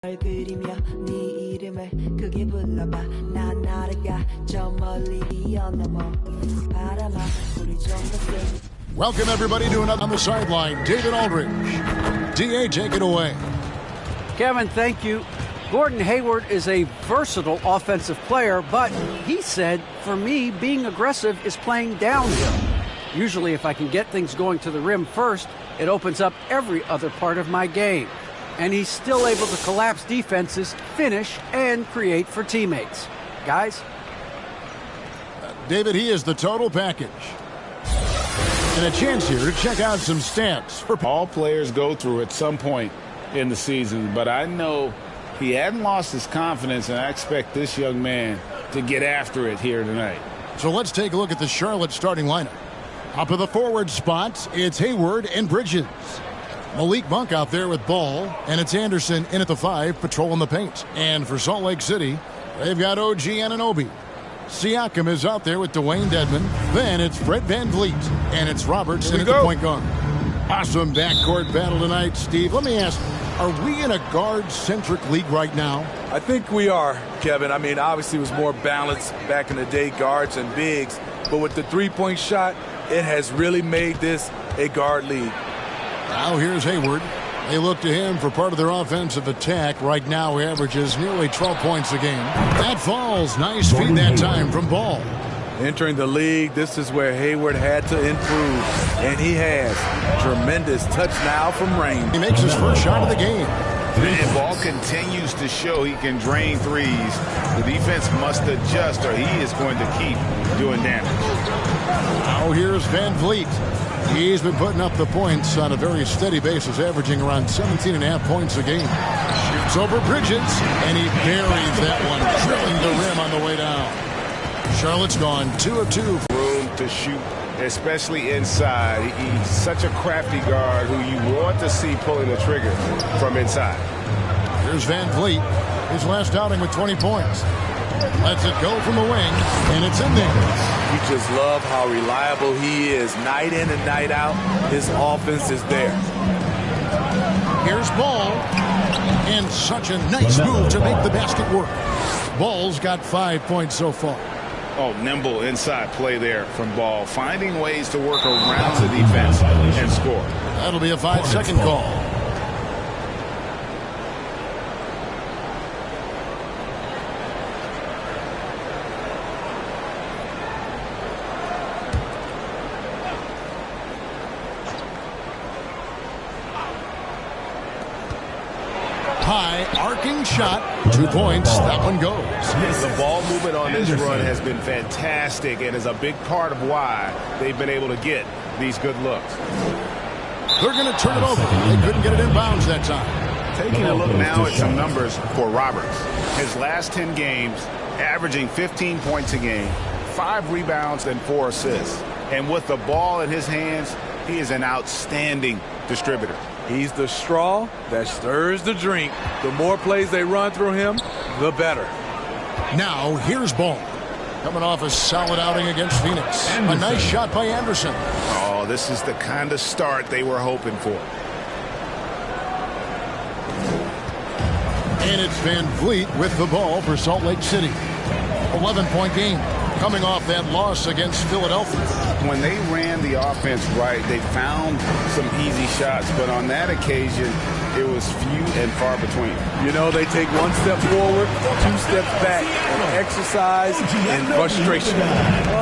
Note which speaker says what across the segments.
Speaker 1: 그리며 네 이름을 크게 불러봐 난 나를가 저 멀리 뛰어넘어 바람아 우리 좀 더
Speaker 2: Welcome everybody to another on the sideline. David Aldridge. DA, take it away.
Speaker 3: Kevin, thank you. Gordon Hayward is a versatile offensive player, but he said, for me, being aggressive is playing downhill. Usually if I can get things going to the rim first, it opens up every other part of my game. And he's still able to collapse defenses, finish, and create for teammates. Guys?
Speaker 2: David, he is the total package. And a chance here to check out some stats. For
Speaker 4: all players go through at some point in the season, but I know he hadn't lost his confidence, and I expect this young man to get after it here tonight.
Speaker 2: So let's take a look at the Charlotte starting lineup. Up of the forward spots, it's Hayward and Bridges. Malik Monk out there with Ball, and it's Anderson in at the 5, patrolling the paint. And for Salt Lake City, they've got OG Anunoby. Siakam is out there with Dwayne Dedmon. Then it's Fred VanVleet, and it's Roberts in at the point guard. Awesome backcourt battle tonight, Steve. Let me ask, are we in a guard-centric league right now?
Speaker 5: I think we are, Kevin. I mean, obviously it was more balanced back in the day, guards and bigs. But with the three-point shot, it has really made this a guard league.
Speaker 2: Now here's Hayward. They look to him for part of their offensive attack. Right now he averages nearly 12 points a game. That falls. Nice feed that time from Ball.
Speaker 5: Entering the league, this is where Hayward had to improve, and he has. Tremendous touch now from range.
Speaker 2: He makes his first shot of the game.
Speaker 4: And Ball continues to show he can drain threes. The defense must adjust or he is going to keep doing damage.
Speaker 2: Now here's VanVleet. He's been putting up the points on a very steady basis, averaging around 17.5 points a game. Shoots over Bridges, and he buries that one, drilling the rim on the way down. Charlotte's gone 2 of 2.
Speaker 4: Room to shoot, especially inside. He's such a crafty guard who you want to see pulling the trigger from inside.
Speaker 2: Here's VanVleet, his last outing with 20 points. Lets it go from the wing, and it's in there.
Speaker 5: You just love how reliable he is. Night in and night out, his offense is there.
Speaker 2: Here's Ball, and such a nice move to make the basket work. Ball's got 5 points so far.
Speaker 4: Oh, nimble inside play there from Ball, finding ways to work around the defense and score.
Speaker 2: That'll be a 5-second call. High arcing shot, 2 points, that one goes.
Speaker 4: The ball movement on this run has been fantastic and is a big part of why they've been able to get these good looks.
Speaker 2: They're going to turn it over. They couldn't get it in bounds that time.
Speaker 4: Taking a look now at some numbers for Roberts. His last 10 games, averaging 15 points a game, 5 rebounds and 4 assists. And with the ball in his hands, he is an outstanding distributor.
Speaker 5: He's the straw that stirs the drink. The more plays they run through him, the better.
Speaker 2: Now, here's Ball. Coming off a solid outing against Phoenix. A nice shot by Anderson.
Speaker 4: Oh, this is the kind of start they were hoping for.
Speaker 2: And it's VanVleet with the ball for Salt Lake City. 11-point game. Coming off that loss against Philadelphia.
Speaker 4: When they ran the offense right, they found some easy shots, but on that occasion, it was few and far between.
Speaker 5: You know, they take 1 step forward, 2 steps back, and exercise and frustration.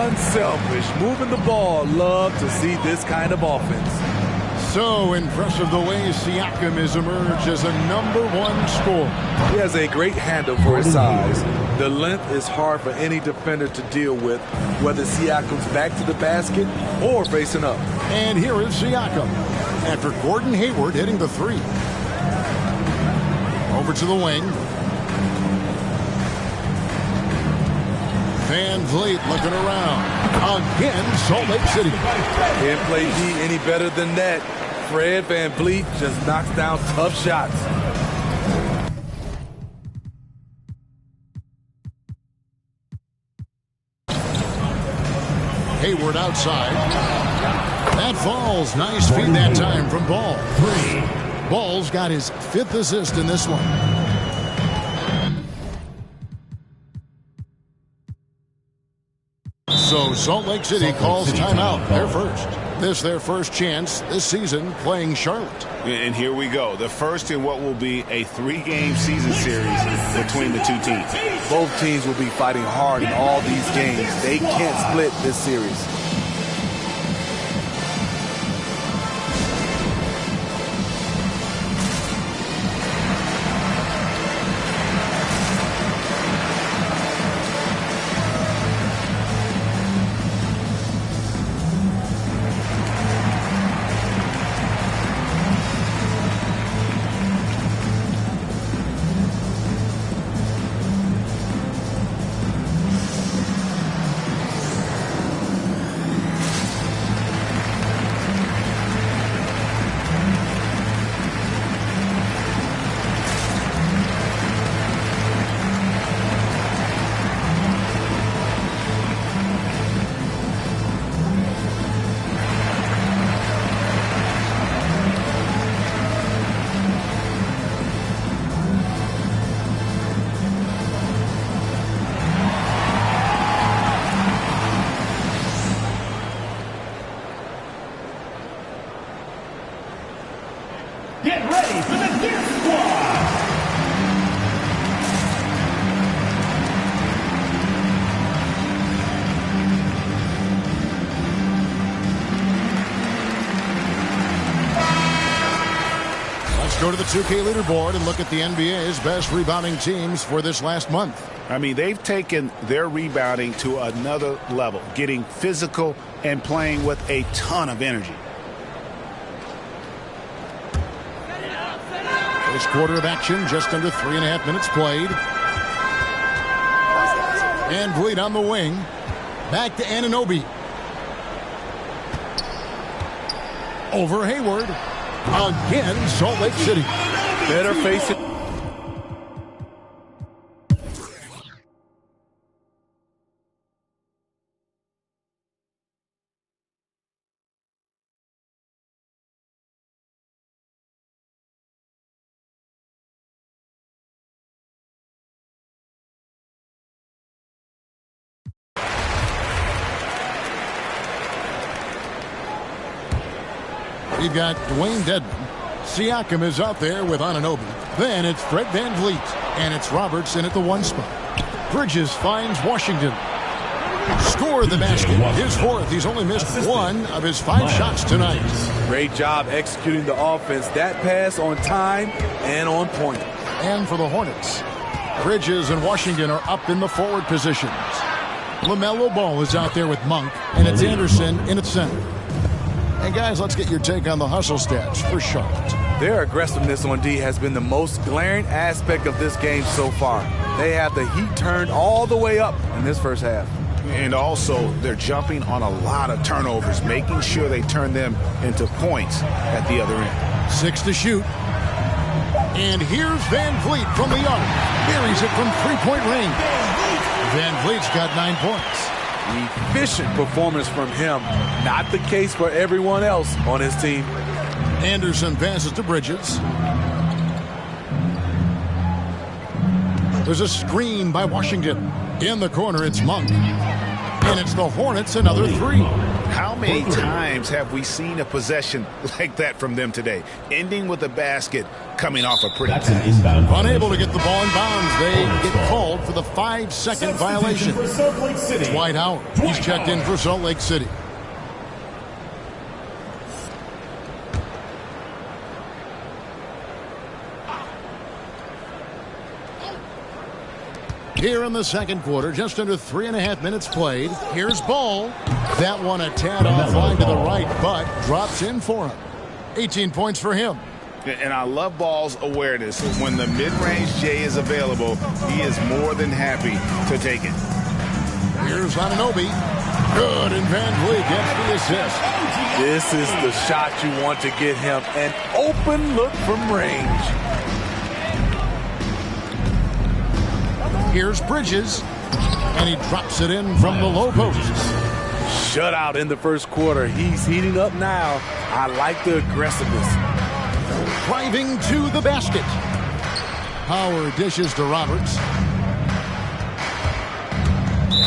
Speaker 5: Unselfish, moving the ball. Love to see this kind of offense.
Speaker 2: So impressive the way Siakam has emerged as a #1 scorer.
Speaker 5: He has a great handle for his size. The length is hard for any defender to deal with, whether Siakam's back to the basket or facing up.
Speaker 2: And here is Siakam after Gordon Hayward hitting the 3. Over to the wing. VanVleet looking around. Again, Salt Lake City.
Speaker 5: Can't play D any better than that. Fred VanVleet just knocks down tough shots.
Speaker 2: Hayward outside. That falls. Nice feed that time from Ball. Ball's got his 5th assist in this one. So Salt Lake City calls timeout. They're first. This their first chance this season playing Charlotte.
Speaker 4: And here we go. The first in what will be a 3-game season series between the two teams.
Speaker 5: Both teams will be fighting hard in all these games. They can't split this series.
Speaker 6: Get ready for the Deer Squad!
Speaker 2: Let's go to the 2K leaderboard and look at the NBA's best rebounding teams for this last month.
Speaker 4: I mean, they've taken their rebounding to another level, getting physical and playing with a ton of energy.
Speaker 2: First quarter of action, just under 3.5 minutes played. And Vliet on the wing. Back to Anunoby. Over Hayward. Again, Salt Lake City.
Speaker 5: Better face it.
Speaker 2: We've got Dwayne Dedman. Siakam is out there with Anunoby. Then it's Fred VanVleet. And it's Robertson at the 1 spot. Bridges finds Washington. Scored the basket. His 4th. He's only missed 1 of his 5 shots tonight.
Speaker 5: Great job executing the offense. That pass on time and on point.
Speaker 2: And for the Hornets, Bridges and Washington are up in the forward positions. LaMelo Ball is out there with Monk. And it's Anderson in its center. And guys, let's get your take on the hustle stats for Charlotte.
Speaker 5: Their aggressiveness on D has been the most glaring aspect of this game so far. They have the heat turned all the way up in this first half.
Speaker 4: And also, they're jumping on a lot of turnovers, making sure they turn them into points at the other end.
Speaker 2: 6 to shoot. And here's VanVleet from the arc. Buries it from 3-point range. VanVleet's got 9 points.
Speaker 5: Efficient performance from him. Not the case for everyone else on his team.
Speaker 2: Anderson passes to Bridges. There's a screen by Washington. In the corner, it's Monk. And it's the Hornets, another 3.
Speaker 4: How many times have we seen a possession like that from them today? Ending with a basket, coming off a pretty
Speaker 6: That's an inbound.
Speaker 2: Unable to get the ball in bounds. They get called for the 5-second violation. It's Dwight Howard. He's checked in for Salt Lake City. Here in the second quarter, just under 3.5 minutes played. Here's Ball. That one a tad offline to the right, but drops in for him. 18 points for him.
Speaker 4: And I love Ball's awareness. When the mid-range J is available, he is more than happy to take it.
Speaker 2: Here's Anunoby. Good, and VanVleet gets the assist.
Speaker 5: This is the shot you want to get him. An open look from range.
Speaker 2: Here's Bridges, and he drops it in from the low post.
Speaker 5: Shutout in the first quarter. He's heating up now. I like the aggressiveness.
Speaker 2: Driving to the basket. Howard dishes to Roberts.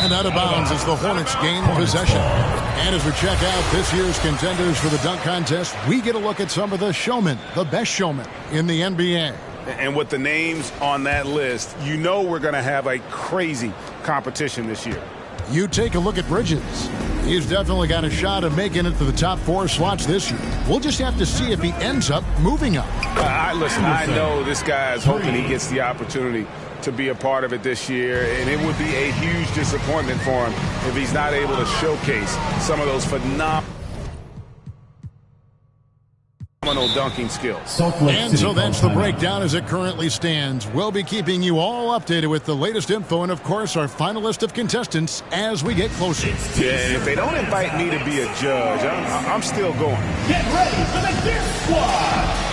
Speaker 2: And out of bounds as the Hornets gain possession. And as we check out this year's contenders for the dunk contest, we get a look at some of the showmen, the best showmen in the NBA.
Speaker 4: And with the names on that list, you know we're going to have a crazy competition this year.
Speaker 2: You take a look at Bridges. He's definitely got a shot of making it to the top 4 slots this year. We'll just have to see if he ends up moving up.
Speaker 4: Listen, I know this guy is hoping he gets the opportunity to be a part of it this year, and it would be a huge disappointment for him if he's not able to showcase some of those phenomenal dunking skills.
Speaker 2: And so that's the breakdown as it currently stands. We'll be keeping you all updated with the latest info and, of course, our final list of contestants as we get closer.
Speaker 4: Yeah, if they don't invite me to be a judge, I'm still going.
Speaker 6: Get ready for the Dip Squad.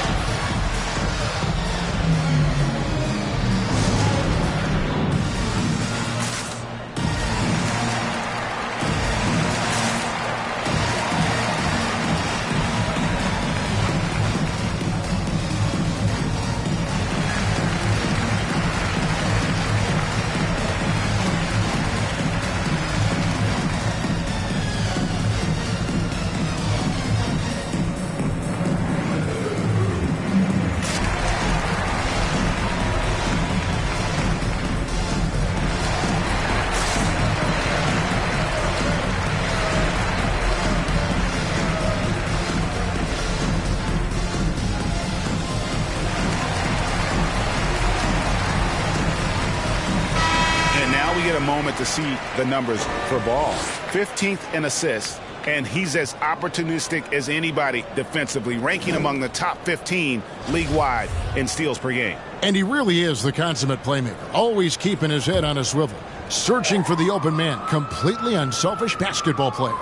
Speaker 4: To see the numbers for Ball. 15th in assists, and he's as opportunistic as anybody defensively, ranking among the top 15 league-wide in steals per game.
Speaker 2: And he really is the consummate playmaker, always keeping his head on a swivel, searching for the open man, completely unselfish basketball player.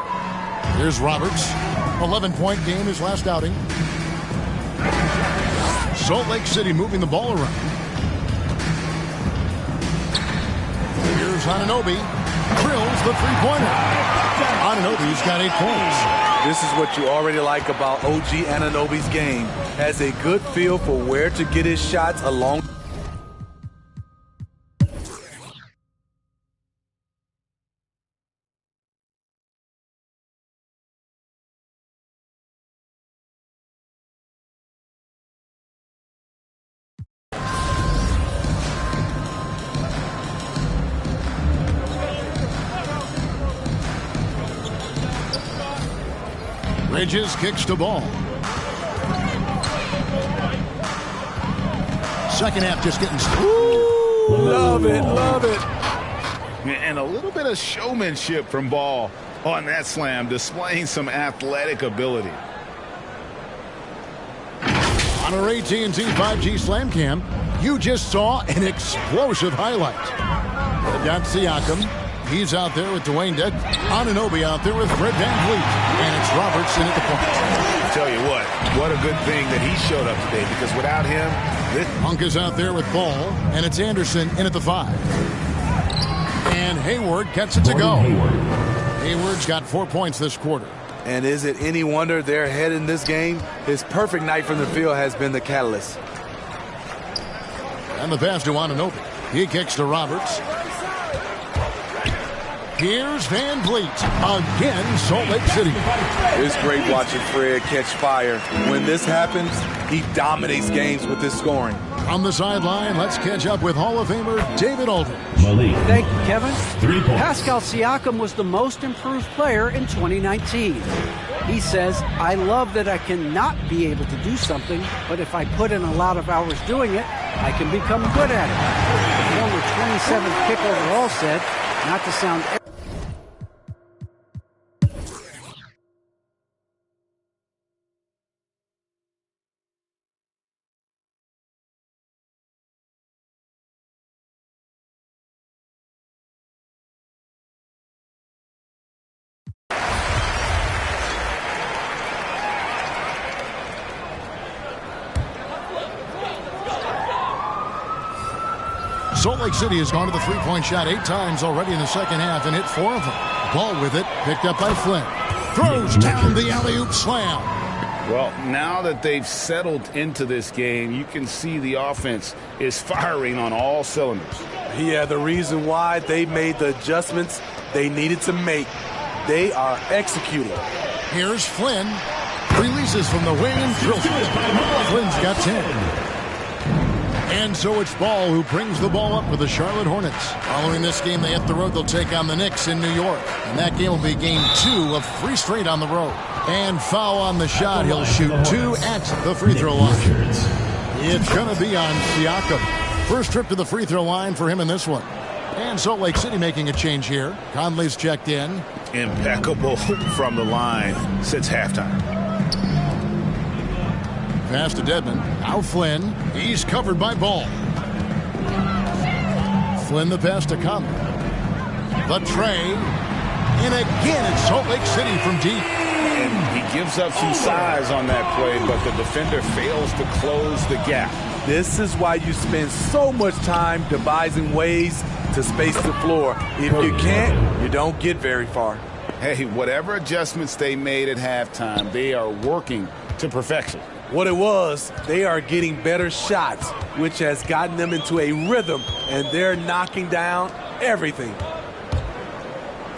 Speaker 2: Here's Roberts, 11-point game his last outing. Salt Lake City moving the ball around. Here's Anunoby, drills the three-pointer. Anunoby's got 8 points.
Speaker 5: This is what you already like about OG Anunoby's game. Has a good feel for where to get his shots along.
Speaker 2: Bridges kicks the ball. Second half just getting started.
Speaker 5: Love it, love it.
Speaker 4: And a little bit of showmanship from Ball on that slam, displaying some athletic ability.
Speaker 2: On our AT&T 5G Slam Cam, you just saw an explosive highlight. They've got Siakam. He's out there with Dwayne Dead. Anunoby out there with Fred VanVleet. And it's Robertson at the point.
Speaker 4: I tell you what a good thing that he showed up today, because without him,
Speaker 2: Monk is out there with Ball, and it's Anderson in at the 5. And Hayward gets it to go. Hayward's got 4 points this quarter.
Speaker 5: And is it any wonder they're ahead in this game? His perfect night from the field has been the catalyst.
Speaker 2: And the pass to Anunoby. He kicks to Roberts. Here's VanVleet. Again, Salt Lake City.
Speaker 5: It's great watching Fred catch fire. When this happens, he dominates games with his scoring.
Speaker 2: On the sideline, let's catch up with Hall of Famer David Aldridge.
Speaker 3: Thank you, Kevin. Pascal Siakam was the most improved player in 2019. He says, I love that I cannot be able to do something, but if I put in a lot of hours doing it, I can become good at it. The former 27th pick overall said, not to sound
Speaker 2: Salt Lake City has gone to the three-point shot 8 times already in the second half and hit 4 of them. Ball with it, picked up by Flynn. Throws down the alley-oop slam.
Speaker 4: Well, now that they've settled into this game, you can see the offense is firing on all cylinders.
Speaker 5: Yeah, the reason why they made the adjustments they needed to make. They are executing.
Speaker 2: Here's Flynn. Releases from the wing and drills it. Flynn's got 10. And so it's Ball who brings the ball up for the Charlotte Hornets. Following this game, they hit the road. They'll take on the Knicks in New York. And that game will be game 2 of 3 straight on the road. And foul on the shot. He'll shoot 2 at the free throw line. It's going to be on Siakam. First trip to the free throw line for him in this one. And Salt Lake City making a change here. Conley's checked in.
Speaker 4: Impeccable from the line since halftime.
Speaker 2: Pass to Dedmon. Now Flynn. He's covered by Ball. Flynn the pass to Conley. The tray. And again it's Salt Lake City from deep.
Speaker 4: And he gives up some size on that play, but the defender fails to close the gap.
Speaker 5: This is why you spend so much time devising ways to space the floor. If you can't, you don't get very far.
Speaker 4: Hey, whatever adjustments they made at halftime, they are working to perfection.
Speaker 5: What it was, they are getting better shots, which has gotten them into a rhythm, and they're knocking down everything.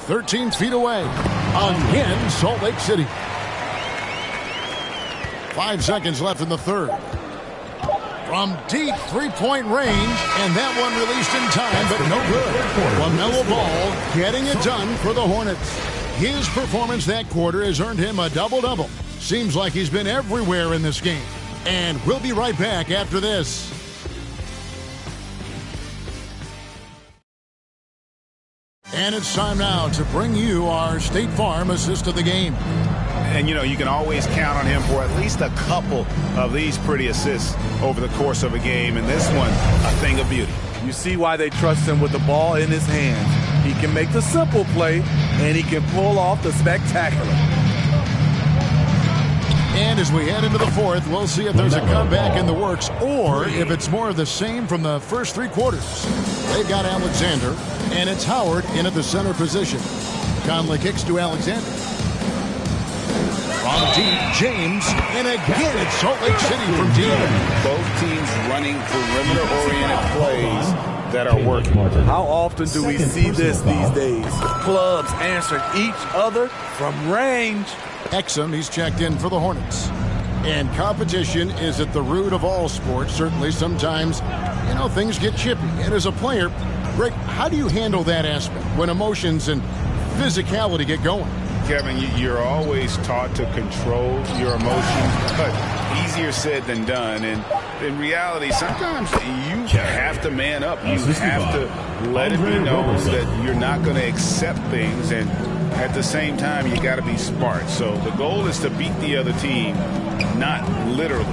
Speaker 2: 13 feet away. Again, Salt Lake City. 5 seconds left in the third. From deep three-point range, and that one released in time, but no good. LaMelo Ball getting it done for the Hornets. His performance that quarter has earned him a double-double. Seems like he's been everywhere in this game. And we'll be right back after this. And it's time now to bring you our State Farm assist of the game.
Speaker 4: And, you know, you can always count on him for at least a couple of these pretty assists over the course of a game. And this one, a thing of beauty.
Speaker 5: You see why they trust him with the ball in his hands. He can make the simple play, and he can pull off the spectacular.
Speaker 2: And as we head into the fourth, we'll see if there's a comeback in the works or if it's more of the same from the first 3 quarters. They've got Alexander, and it's Howard in at the center position. Conley kicks to Alexander. From deep, James, and again it's Salt Lake City from deep.
Speaker 4: Both teams running perimeter-oriented plays that are working.
Speaker 5: How often do we see this these days? Clubs answering each other from range.
Speaker 2: Exum, he's checked in for the Hornets. And competition is at the root of all sports. Certainly sometimes, you know, things get chippy. And as a player, Greg, how do you handle that aspect when emotions and physicality get going?
Speaker 4: Kevin, you're always taught to control your emotions, but easier said than done. And in reality, sometimes you have to man up. You have to let it be known that you're not going to accept things. And at the same time, you got to be smart. So the goal is to beat the other team, not literally.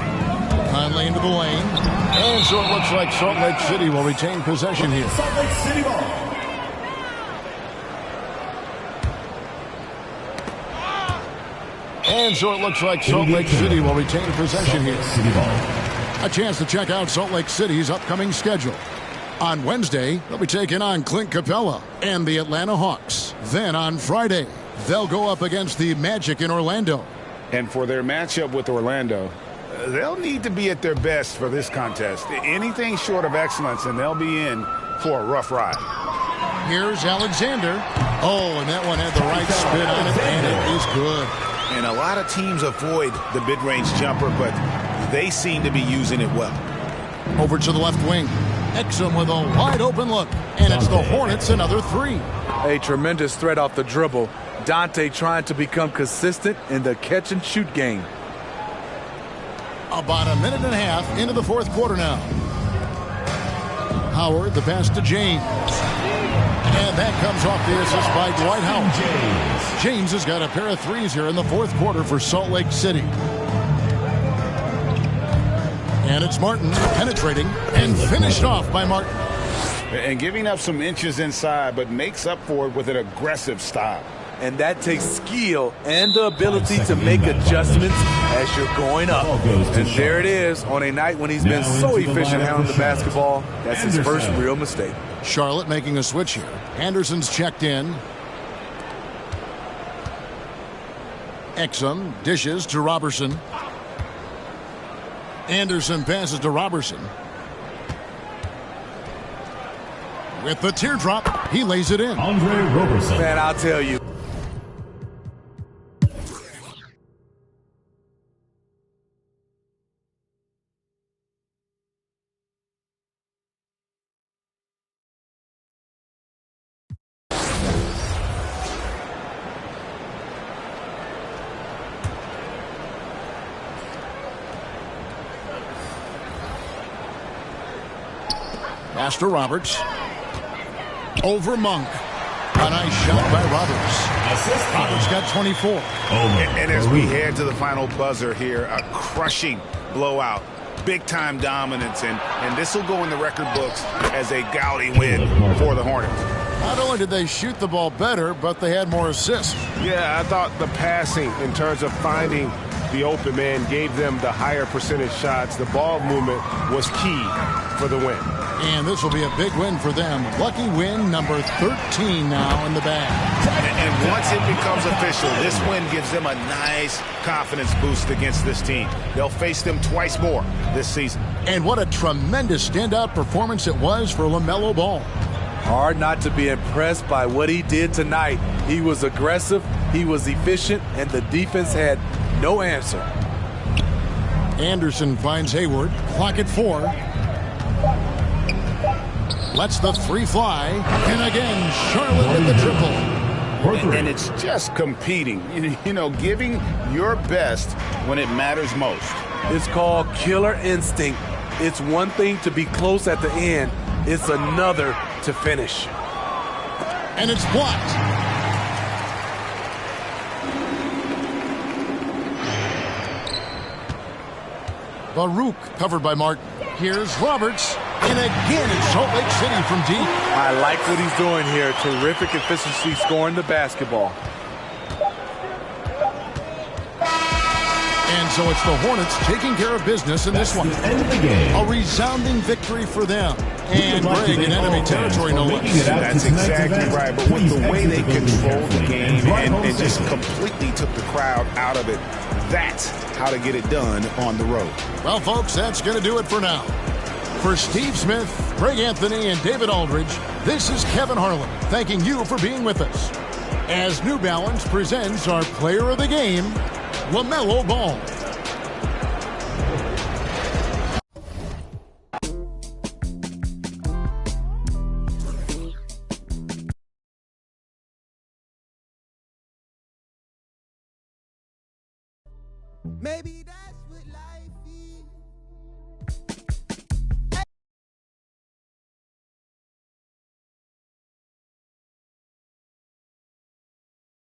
Speaker 2: Conley into the lane. And so it looks like Salt Lake City will retain possession here.
Speaker 6: Salt Lake City ball.
Speaker 2: And so it looks like Salt Lake City will retain possession here. A chance to check out Salt Lake City's upcoming schedule. On Wednesday, they'll be taking on Clint Capella and the Atlanta Hawks. Then on Friday, they'll go up against the Magic in Orlando.
Speaker 4: And for their matchup with Orlando, they'll need to be at their best for this contest. Anything short of excellence, and they'll be in for a rough ride.
Speaker 2: Here's Alexander. Oh, and that one had the right spin on it, and it is good.
Speaker 4: And a lot of teams avoid the mid-range jumper, but they seem to be using it well.
Speaker 2: Over to the left wing. Exum with a wide-open look, and it's the Hornets another 3.
Speaker 5: A tremendous threat off the dribble. Dante trying to become consistent in the catch-and-shoot game.
Speaker 2: About a minute and a half into the fourth quarter now. Howard, the pass to James. And that comes off the assist by Dwight Howard. James has got a pair of threes here in the fourth quarter for Salt Lake City. And it's Martin penetrating and finished off by Martin.
Speaker 4: And giving up some inches inside, but makes up for it with an aggressive style.
Speaker 5: And that takes skill and the ability to make adjustments as you're going up. And there it is on a night when he's been so efficient handling the basketball. That's his first real mistake.
Speaker 2: Charlotte making a switch here. Anderson's checked in. Exum dishes to Robertson. Anderson passes to Robertson. With the teardrop, he lays it in.
Speaker 6: Andre Roberson.
Speaker 5: Man, I'll tell you.
Speaker 2: Pass to Roberts. Over Monk. A nice shot by Roberts. Roberts got 24.
Speaker 4: And as we head to the final buzzer here, a crushing blowout. Big-time dominance, and this will go in the record books as a gaudy win for the Hornets.
Speaker 2: Not only did they shoot the ball better, but they had more assists.
Speaker 7: Yeah, I thought the passing in terms of finding the open man gave them the higher percentage shots. The ball movement was key for the win.
Speaker 2: And this will be a big win for them. Lucky win number 13 now in the bag.
Speaker 4: And once it becomes official, this win gives them a nice confidence boost against this team. They'll face them twice more this season.
Speaker 2: And what a tremendous standout performance it was for LaMelo Ball.
Speaker 5: Hard not to be impressed by what he did tonight. He was aggressive, he was efficient, and the defense had no answer.
Speaker 2: Anderson finds Hayward. Clock at 4. Lets the 3 fly. And again, Charlotte with the triple.
Speaker 4: And it's just competing, you know, giving your best when it matters most.
Speaker 5: It's called killer instinct. It's one thing to be close at the end. It's another to finish.
Speaker 2: And it's blocked. Baruch covered by Martin. Here's Roberts. And again, it's Salt Lake City from deep.
Speaker 5: I like what he's doing here. Terrific efficiency scoring the basketball.
Speaker 2: And so it's the Hornets taking care of business in this one. A resounding victory for them. And Greg in enemy territory, no less.
Speaker 4: That's exactly right. But with the way they controlled the game and just completely took the crowd out of it, that's how to get it done on the road.
Speaker 2: Well, folks, that's going to do it for now. For Steve Smith, Greg Anthony, and David Aldridge, this is Kevin Harlan thanking you for being with us as New Balance presents our player of the game, LaMelo Ball.
Speaker 8: Maybe that's